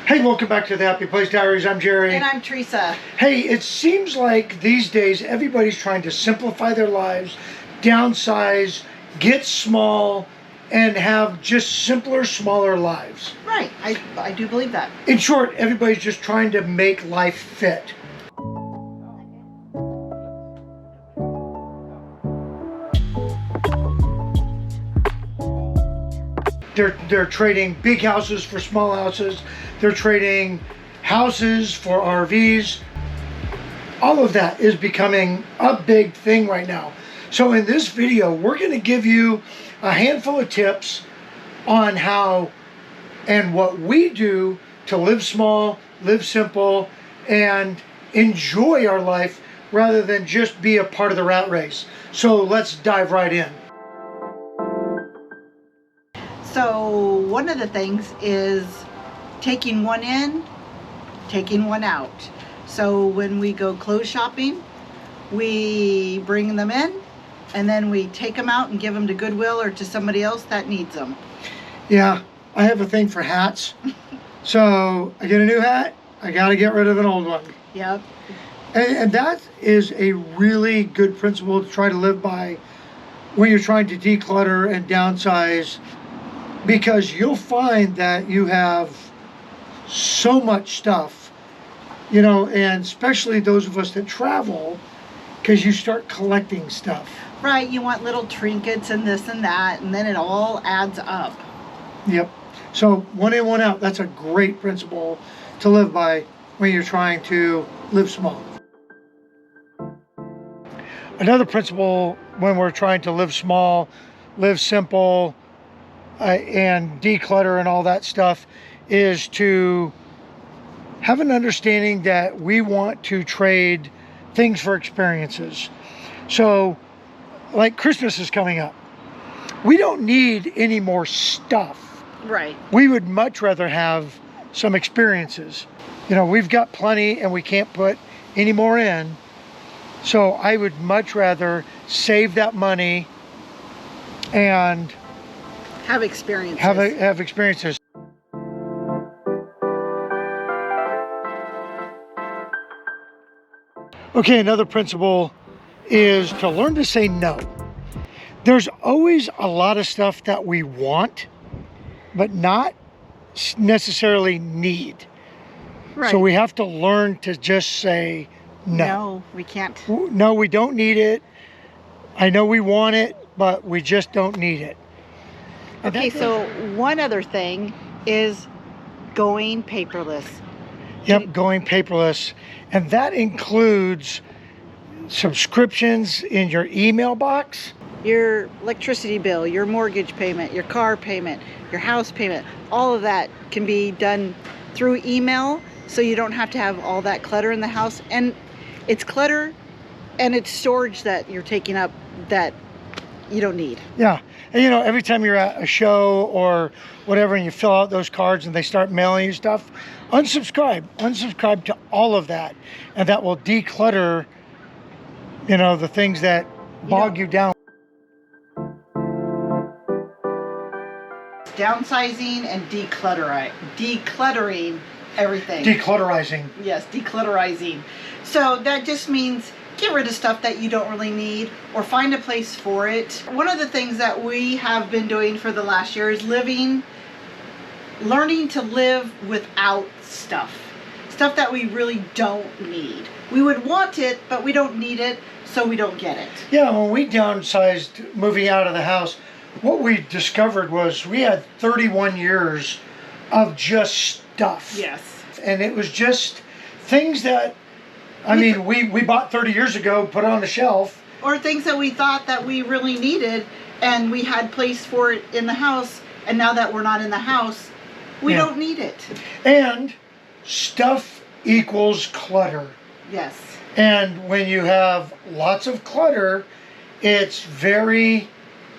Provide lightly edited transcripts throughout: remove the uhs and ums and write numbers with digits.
Hey, welcome back to the Happy Place Diaries. I'm Jerry. And I'm Teresa. Hey, it seems like these days everybody's trying to simplify their lives, downsize, get small, and have just simpler, smaller lives. Right. I do believe that. In short, everybody's just trying to make life fit. They're trading big houses for small houses. They're trading houses for RVs. All of that is becoming a big thing right now. So in this video, we're going to give you a handful of tips on how and what we do to live small, live simple, and enjoy our life rather than just be a part of the rat race. So let's dive right in. So one of the things is taking one in, taking one out. So when we go clothes shopping, we bring them in and then we take them out and give them to Goodwill or to somebody else that needs them. Yeah, I have a thing for hats. So I get a new hat, I got to get rid of an old one. Yep. And that is a really good principle to try to live by when you're trying to declutter and downsize, because you'll find that you have so much stuff, you know, and especially those of us that travel, because you start collecting stuff. Right, you want little trinkets and this and that, and then it all adds up. Yep. So one in, one out, that's a great principle to live by when you're trying to live small. Another principle when we're trying to live small, live simple, and declutter and all that stuff is to have an understanding that we want to trade things for experiences. So like Christmas is coming up. We don't need any more stuff. Right. We would much rather have some experiences. You know, we've got plenty and we can't put any more in. So I would much rather save that money and have experiences. Have experiences. Okay, another principle is to learn to say no. There's always a lot of stuff that we want, but not necessarily need. Right. So we have to learn to just say no. No, we can't. No, we don't need it. I know we want it, but we just don't need it. Okay, so one other thing is going paperless. Yep, going paperless. And that includes subscriptions in your email box. Your electricity bill, your mortgage payment, your car payment, your house payment, all of that can be done through email, so you don't have to have all that clutter in the house. And it's clutter and it's storage that you're taking up that you don't need. Yeah. And you know, every time you're at a show or whatever and you fill out those cards and they start mailing you stuff, unsubscribe to all of that, and that will declutter, you know, the things that bog you down. Downsizing and decluttering everything. Declutterizing. Yes, declutterizing. So that just means get rid of stuff that you don't really need or find a place for it. One of the things that we have been doing for the last year is learning to live without stuff that we really don't need. We would want it, but we don't need it, so we don't get it. Yeah, when we downsized, moving out of the house, what we discovered was we had 31 years of just stuff. Yes. And it was just things that, I mean, we bought 30 years ago, put on the shelf. Or things that we thought that we really needed and we had place for it in the house, and now that we're not in the house, we don't need it. And stuff equals clutter. Yes. And when you have lots of clutter, it's very...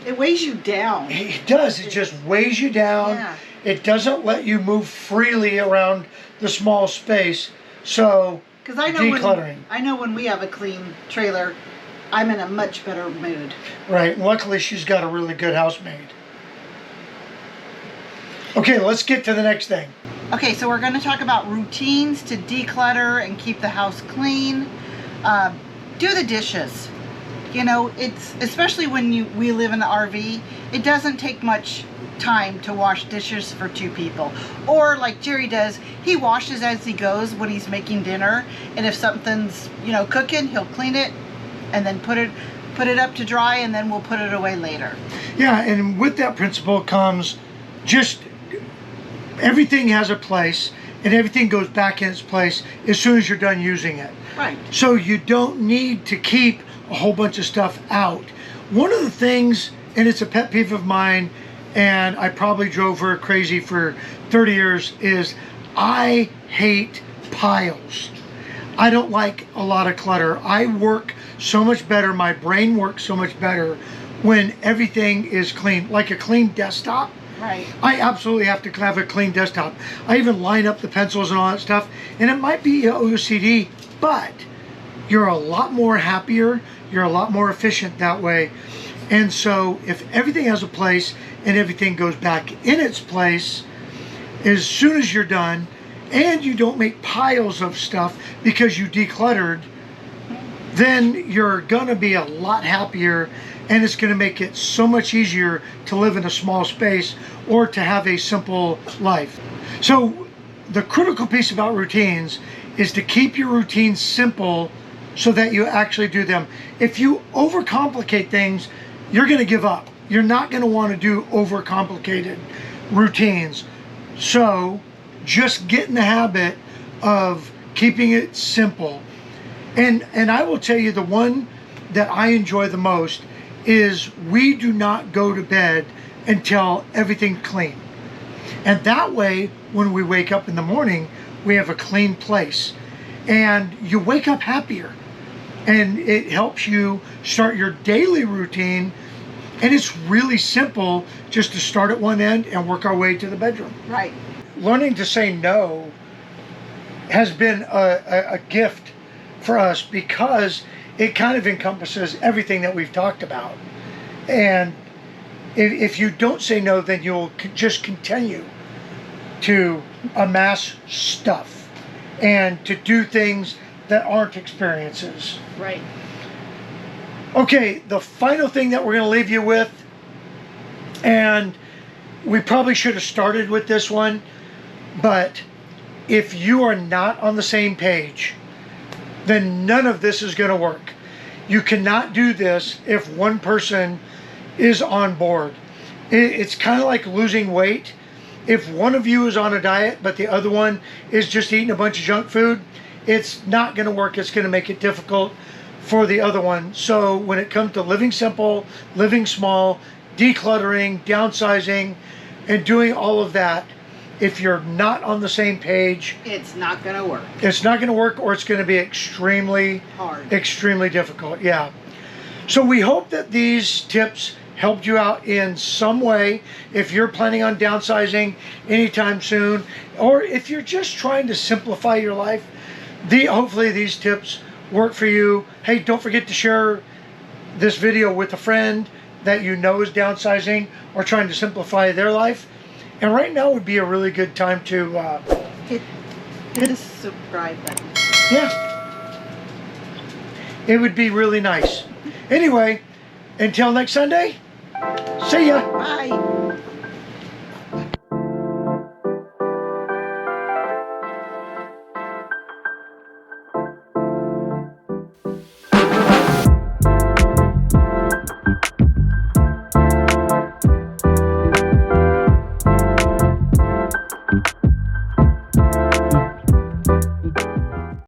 It weighs you down. It does. It just weighs you down. Yeah. It doesn't let you move freely around the small space. So, because I know when we have a clean trailer, I'm in a much better mood. Right. Luckily, she's got a really good housemaid. Okay, let's get to the next thing. Okay, so we're going to talk about routines to declutter and keep the house clean. Do the dishes. You know, it's especially when we live in the RV, it doesn't take much time to wash dishes for 2 people. Or like Jerry does, he washes as he goes when he's making dinner, and if something's, you know, cooking, he'll clean it and then put it up to dry, and then we'll put it away later. Yeah, and with that principle comes just everything has a place, and everything goes back in its place as soon as you're done using it. Right. So you don't need to keep a whole bunch of stuff out. One of the things, and it's a pet peeve of mine, and I probably drove her crazy for 30 years, is I hate piles. I don't like a lot of clutter. I work so much better, my brain works so much better when everything is clean, like a clean desktop. Right. I absolutely have to have a clean desktop. I even line up the pencils and all that stuff, and it might be OCD, but you're a lot more happier, you're a lot more efficient that way. And so if everything has a place and everything goes back in its place as soon as you're done, and you don't make piles of stuff because you decluttered, then you're gonna be a lot happier, and it's gonna make it so much easier to live in a small space or to have a simple life. So the critical piece about routines is to keep your routines simple so that you actually do them. If you overcomplicate things, you're gonna give up. You're not gonna wanna do overcomplicated routines. So just get in the habit of keeping it simple. And I will tell you, the one that I enjoy the most is we do not go to bed until everything's clean. And that way, when we wake up in the morning, we have a clean place. And you wake up happier. And it helps you start your daily routine. And it's really simple just to start at one end and work our way to the bedroom. Right. Learning to say no has been a gift for us because it kind of encompasses everything that we've talked about. And if you don't say no, then you'll just continue to amass stuff and to do things that aren't experiences. Right. Okay, the final thing that we're going to leave you with, and we probably should have started with this one, but if you are not on the same page, then none of this is going to work. You cannot do this if one person is on board. It's kind of like losing weight. If one of you is on a diet, but the other one is just eating a bunch of junk food, it's not going to work. It's going to make it difficult for the other one. So when it comes to living simple, living small, decluttering, downsizing, and doing all of that, if you're not on the same page, It's not going to work. it's not going to work, or it's going to be extremely Hard. extremely difficult. Yeah. So we hope that these tips helped you out in some way. If you're planning on downsizing anytime soon, or if you're just trying to simplify your life, hopefully these tips work for you. Hey, don't forget to share this video with a friend that you know is downsizing or trying to simplify their life. And right now would be a really good time to Hit the subscribe button. yeah, it would be really nice. Anyway, until next Sunday, see ya. Bye.